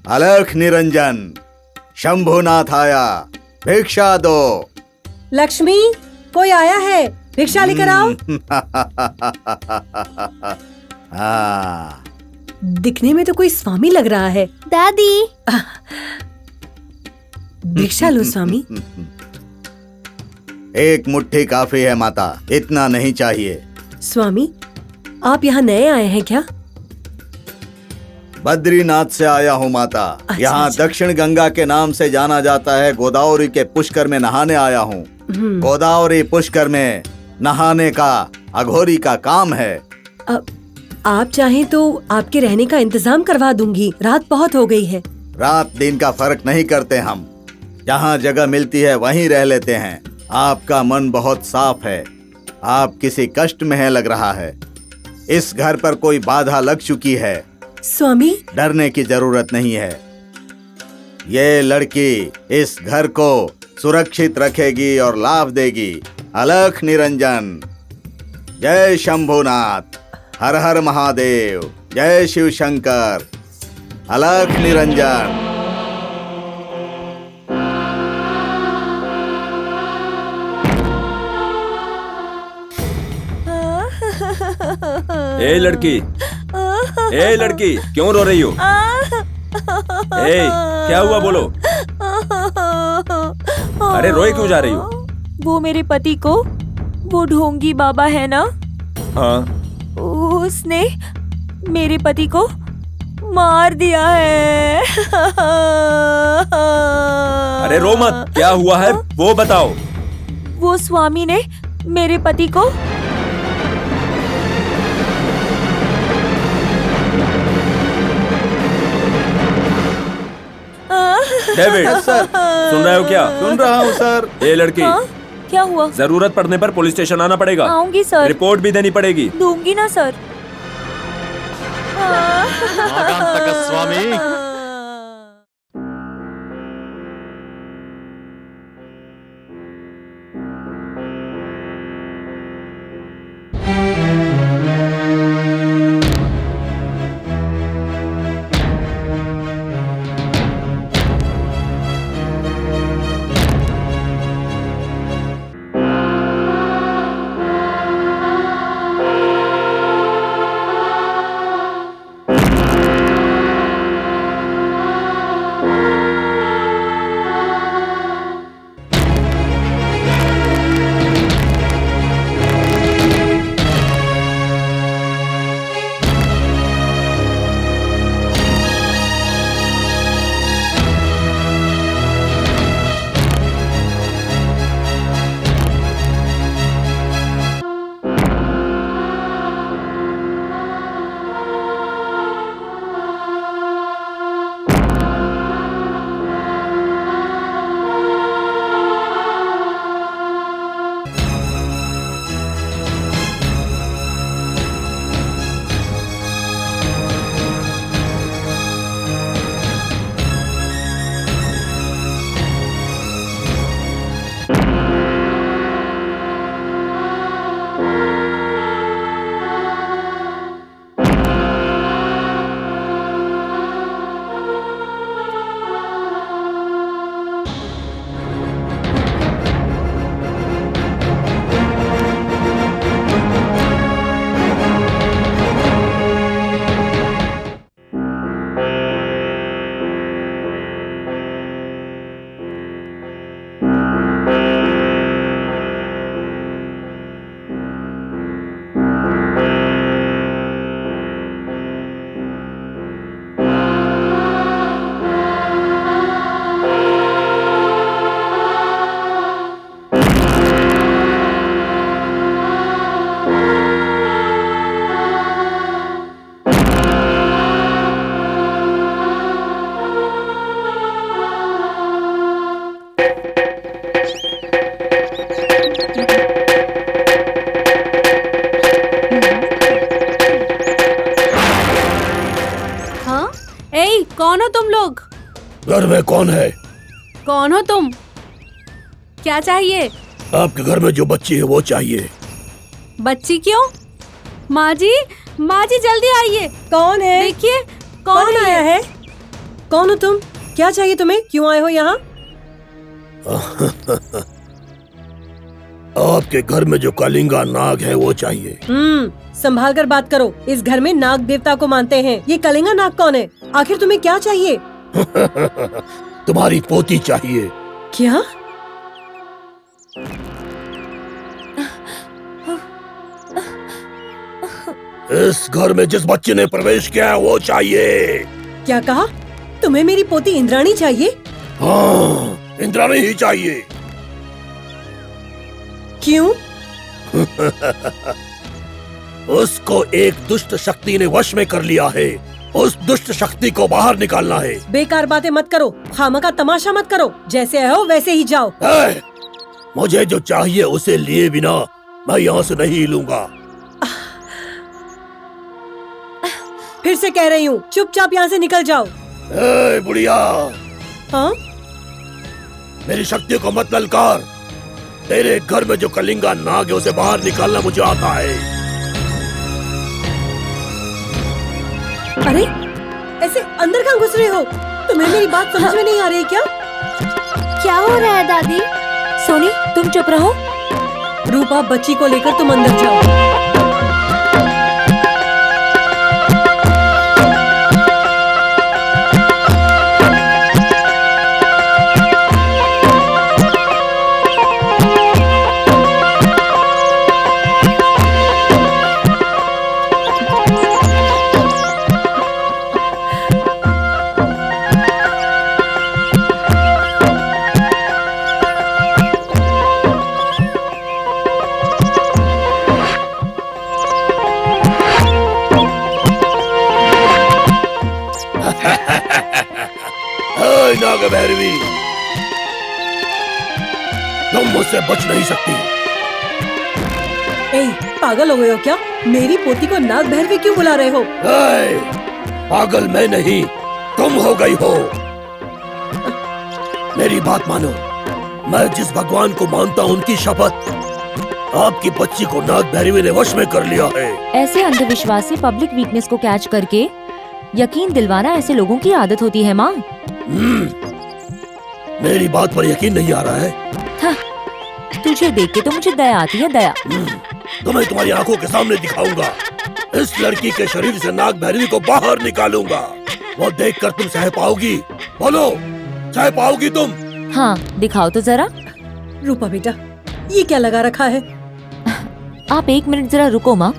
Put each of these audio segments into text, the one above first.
अलख निरंजन, शंभुनाथ आया, भिक्षा दो। लक्ष्मी, कोई आया है, भिक्षा लेकर आओ। हाँ। दिखने में तो कोई स्वामी लग रहा है। दादी, भिक्षा लो स्वामी। एक मुट्ठी काफी है माता, इतना नहीं चाहिए। स्वामी, आप यहाँ नए आए हैं क्या? बद्रीनाथ से आया हूँ माता। यहाँ अच्छा। दक्षिण गंगा के नाम से जाना जाता है। गोदावरी के पुष्कर में नहाने आया हूँ। गोदावरी पुष्कर में नहाने का अघोरी का काम है। आप चाहें तो आपके रहने का इंतजाम करवा दूंगी। रात बहुत हो गई है। रात दिन का फर्क नहीं करते हम। जहाँ जगह मिलती है वहीं रह लेते हैं। आपका मन बहुत साफ है। आप किसी कष्ट में है लग रहा है। इस घर पर कोई बाधा लग चुकी है। स्वामी, डरने की जरूरत नहीं है। ये लड़की इस घर को सुरक्षित रखेगी और लाभ देगी। अलख निरंजन, जय शंभुनाथ, हर हर महादेव, जय शिव शंकर, अलख निरंजन। ए लड़की, ए लड़की, क्यों रो रही हो? ए, क्या हुआ बोलो? अरे रोए क्यों जा रही हो? वो मेरे पति को, वो ढोंगी बाबा है ना, हाँ, उसने मेरे पति को मार दिया है। अरे रो मत, क्या हुआ है वो बताओ। वो स्वामी ने मेरे पति को डेविड, सर, सुन रहे हो क्या? सुन रहा हूँ सर। ए लड़की, हाँ? क्या हुआ? जरूरत पड़ने पर पुलिस स्टेशन आना पड़ेगा। आऊंगी सर। रिपोर्ट भी देनी पड़ेगी। दूंगी ना सर। स्वामी, कौन हो तुम लोग? घर में कौन है? कौन हो तुम? क्या चाहिए? आपके घर में जो बच्ची है वो चाहिए। बच्ची क्यों? माँ जी जल्दी आइए। कौन है? देखिए कौन आया है? कौन हो तुम? क्या चाहिए तुम्हें? क्यों आए हो यहाँ? आपके घर में जो कलिंगा नाग है वो चाहिए। संभाल कर बात करो। इस घर में नाग देवता को मानते हैं। ये कलिंगा नाग कौन है? आखिर तुम्हें क्या चाहिए? तुम्हारी पोती चाहिए। क्या? इस घर में जिस बच्चे ने प्रवेश किया है वो चाहिए। क्या कहा? तुम्हें मेरी पोती इंद्राणी चाहिए? हाँ, इंद्राणी ही चाहिए। क्यों? उसको एक दुष्ट शक्ति ने वश में कर लिया है। उस दुष्ट शक्ति को बाहर निकालना है। बेकार बातें मत करो, खामखा तमाशा मत करो। जैसे आए हो वैसे ही जाओ। मुझे जो चाहिए उसे लिए बिना मैं यहाँ से नहीं लूंगा। फिर से कह रही हूँ, चुपचाप यहाँ से निकल जाओ। बुढ़िया, हाँ? मेरी शक्ति को मत ललकार। तेरे घर में जो कलिंगा नाग है उसे बाहर निकालना मुझे आता है। अरे ऐसे अंदर कहाँ घुस रहे हो? तुम्हें मेरी बात समझ में नहीं आ रही क्या? क्या हो रहा है दादी? सोनी तुम चुप रहो। रूपा, बच्ची को लेकर तुम अंदर जाओ। नाग भैरवी, तुम मुझसे बच नहीं सकती। ए, पागल हो गए हो क्या? मेरी पोती को नाग भैरवी क्यों बुला रहे हो? पागल मैं नहीं, तुम हो गई हो। मेरी बात मानो। मैं जिस भगवान को मानता हूँ उनकी शपथ, आपकी बच्ची को नाग भैरवी ने वश में कर लिया है। ऐसे अंधविश्वास से पब्लिक वीकनेस को कैच करके यकीन दिलवाना ऐसे लोगों की आदत होती है माँ। मेरी बात पर यकीन नहीं आ रहा है? हाँ, तुझे देख के तो मुझे दया आती है, दया। तुम्हें तुम्हारी आंखों के सामने दिखाऊंगा। इस लड़की के शरीर से नाग भैरवी को बाहर निकालूंगा। वो देखकर तुम सह पाओगी? बोलो, सह पाओगी तुम? हाँ, दिखाओ तो जरा। रूपा बेटा, ये क्या लगा रखा है? आप 1 मिनट जरा रुको माँ।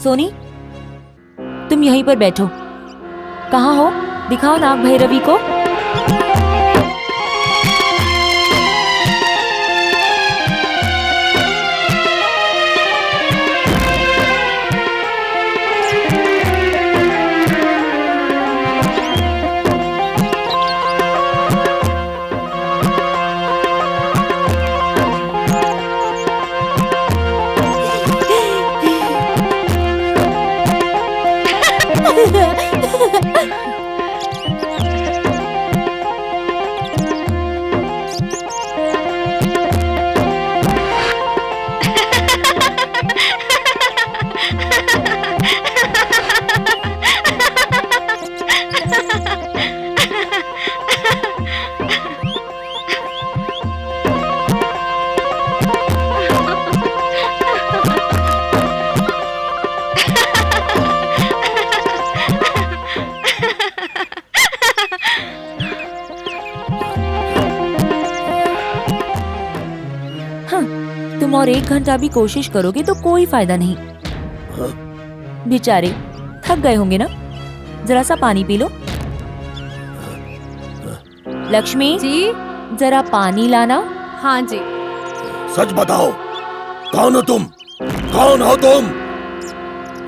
सोनी, तुम यहीं पर बैठो। कहाँ हो? दिखाओ नाग भैरवी को। तुम और 1 घंटा भी कोशिश करोगे तो कोई फायदा नहीं। बेचारे थक गए होंगे ना, जरा सा पानी पी लो। लक्ष्मी जी, जरा पानी लाना। हाँ जी। सच बताओ, कौन हो तुम? कौन हो तुम?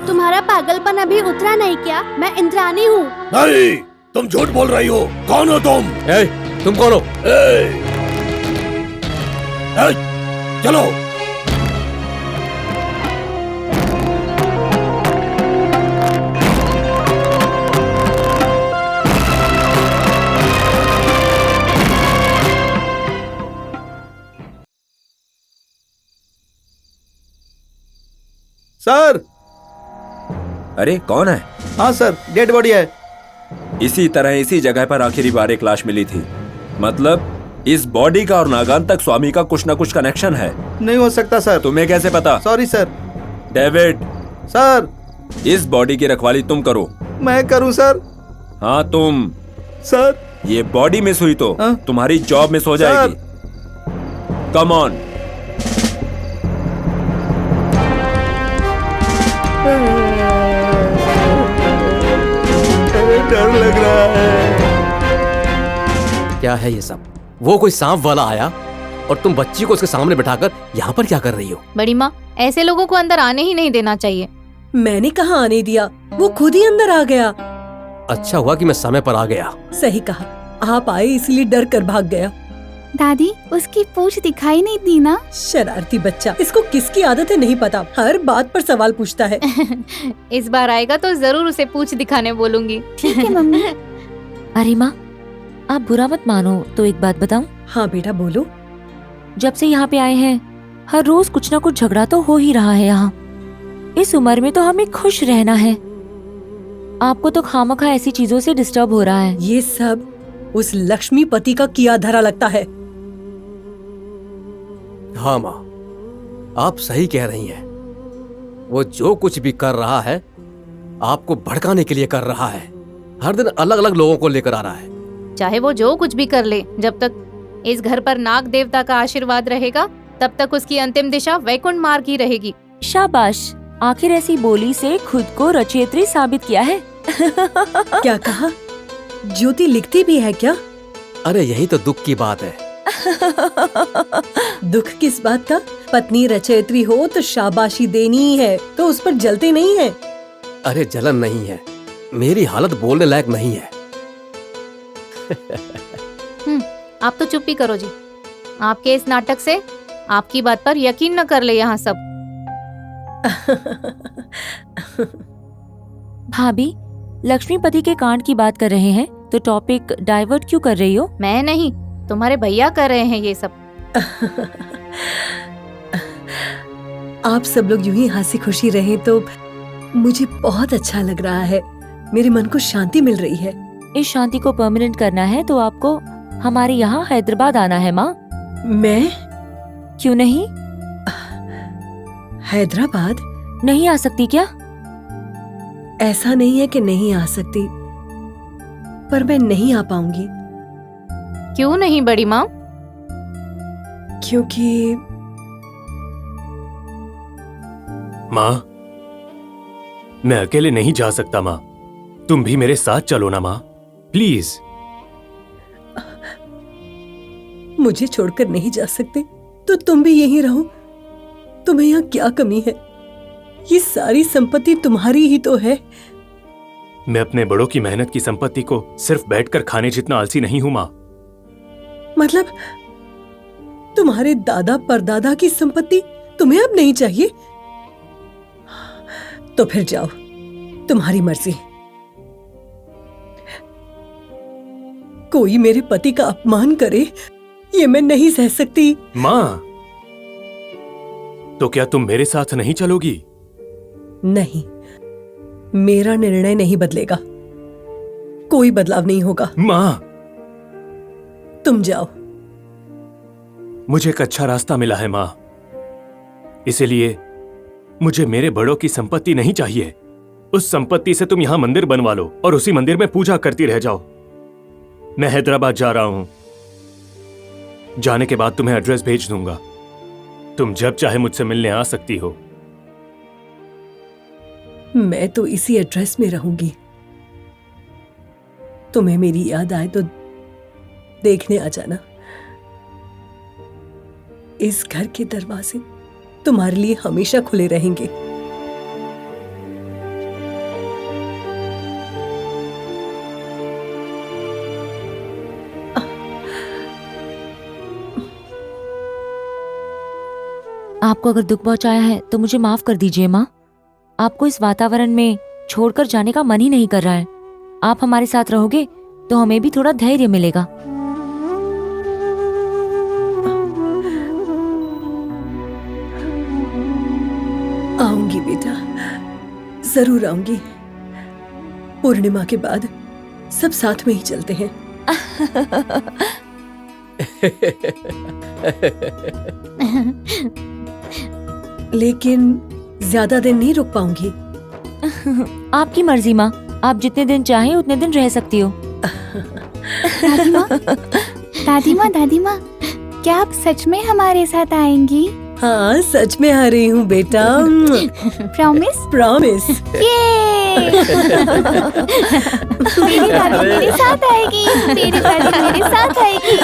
तुम्हारा पागलपन अभी उतरा नहीं क्या? मैं इंद्राणी हूँ। नहीं, तुम झूठ बोल रही हो। कौन हो तुम? तुम कौन हो? चलो। सर। अरे कौन है? हाँ सर, डेड बॉडी है। इसी तरह इसी जगह पर आखिरी बार एक लाश मिली थी। मतलब इस बॉडी का और नागांतक स्वामी का कुछ ना कुछ कनेक्शन है। नहीं हो सकता सर। तुम्हें कैसे पता? Sorry sir. डेविड, सर इस बॉडी की रखवाली तुम करो। मैं करूं सर? हाँ तुम। सर ये बॉडी मिस हुई तो हाँ? तुम्हारी जॉब मिस हो जाएगी। Come on. डर लग रहा है। क्या है ये सब? वो कोई सांप वाला आया और तुम बच्ची को उसके सामने बिठाकर यहाँ पर क्या कर रही हो? बड़ी माँ, ऐसे लोगों को अंदर आने ही नहीं देना चाहिए। मैंने कहाँ आने दिया, वो खुद ही अंदर आ गया। अच्छा हुआ कि मैं समय पर आ गया। सही कहा, आप आए इसलिए डर कर भाग गया। दादी, उसकी पूंछ दिखाई नहीं दी ना? शरारती बच्चा, इसको किसकी आदत है नहीं पता, हर बात पर सवाल पूछता है। इस बार आएगा तो जरूर उसे पूंछ दिखाने बोलूंगी। ठीक है मम्मी। अरे माँ, आप बुरा मत मानो तो एक बात बताऊं? हाँ बेटा बोलो। जब से यहाँ पे आए हैं हर रोज कुछ ना कुछ झगड़ा तो हो ही रहा है यहाँ। इस उम्र में तो हमें खुश रहना है, आपको तो खामखा ऐसी चीजों से डिस्टर्ब हो रहा है। ये सब उस लक्ष्मीपति का किया धरा लगता है। हाँ माँ, आप सही कह रही हैं। वो जो कुछ भी कर रहा है आपको भड़काने के लिए कर रहा है। हर दिन अलग अलग लोगों को लेकर आ रहा है। चाहे वो जो कुछ भी कर ले, जब तक इस घर पर नाग देवता का आशीर्वाद रहेगा तब तक उसकी अंतिम दिशा वैकुंठ मार्ग ही रहेगी। शाबाश, आखिर ऐसी बोली से खुद को रचयित्री साबित किया है। क्या कहा? ज्योति लिखती भी है क्या? अरे यही तो दुख की बात है। दुख किस बात का? पत्नी रचयित्री हो तो शाबाशी देनी ही है, तो उस पर जलते नहीं है। अरे जलन नहीं है, मेरी हालत बोलने लायक नहीं है। आप तो चुप ही करो जी। आपके इस नाटक से आपकी बात पर यकीन न कर ले यहाँ सब। भाभी, लक्ष्मीपति के कांड की बात कर रहे हैं तो टॉपिक डाइवर्ट क्यों कर रही हो? मैं नहीं, तुम्हारे भैया कर रहे हैं ये सब। आप सब लोग यूं ही हंसी खुशी रहें तो मुझे बहुत अच्छा लग रहा है। मेरे मन को शांति मिल रही है। इस शांति को परमानेंट करना है तो आपको हमारे यहाँ हैदराबाद आना है माँ। मैं? क्यों नहीं? हैदराबाद? नहीं आ सकती क्या? ऐसा नहीं है कि नहीं आ सकती, पर मैं नहीं आ पाऊंगी। क्यों नहीं बड़ी माँ? क्योंकि माँ, मैं अकेले नहीं जा सकता माँ, तुम भी मेरे साथ चलो ना माँ, प्लीज। मुझे छोड़कर नहीं जा सकते तो तुम भी यहीं रहो। तुम्हें यहाँ क्या कमी है? ये सारी संपत्ति तुम्हारी ही तो है। मैं अपने बड़ों की मेहनत की संपत्ति को सिर्फ बैठकर खाने जितना आलसी नहीं हूं माँ। मतलब तुम्हारे दादा परदादा की संपत्ति तुम्हें अब नहीं चाहिए? तो फिर जाओ, तुम्हारी मर्जी। कोई मेरे पति का अपमान करे ये मैं नहीं सह सकती। माँ, तो क्या तुम मेरे साथ नहीं चलोगी? नहीं, मेरा निर्णय नहीं बदलेगा, कोई बदलाव नहीं होगा। माँ, तुम जाओ। मुझे एक अच्छा रास्ता मिला है माँ, इसीलिए मुझे मेरे बड़ों की संपत्ति नहीं चाहिए। उस संपत्ति से तुम यहां मंदिर बनवा लो और उसी मंदिर में पूजा करती रह जाओ। मैं हैदराबाद जा रहा हूं, जाने के बाद तुम्हें एड्रेस भेज दूंगा। तुम जब चाहे मुझसे मिलने आ सकती हो। मैं तो इसी एड्रेस में रहूंगी। तुम्हें मेरी याद आए तो देखने आ जाना। इस घर के दरवाजे तुम्हारे लिए हमेशा खुले रहेंगे। आपको अगर दुख पहुंचाया है तो मुझे माफ कर दीजिए माँ। आपको इस वातावरण में छोड़कर जाने का मन ही नहीं कर रहा है। आप हमारे साथ रहोगे तो हमें भी थोड़ा धैर्य मिलेगा। आऊंगी बेटा, जरूर आऊंगी। पूर्णिमा के बाद सब साथ में ही चलते हैं। लेकिन ज्यादा दिन नहीं रुक पाऊंगी। आपकी मर्जी माँ, आप जितने दिन चाहें उतने दिन रह सकती हो। दादी माँ, क्या आप सच में हमारे साथ आएंगी? हाँ, सच में आ रही हूँ बेटा। प्रॉमिस? प्रॉमिस। ये मेरी दादी मेरे साथ आएगी, मेरी दादी मेरे साथ आएगी।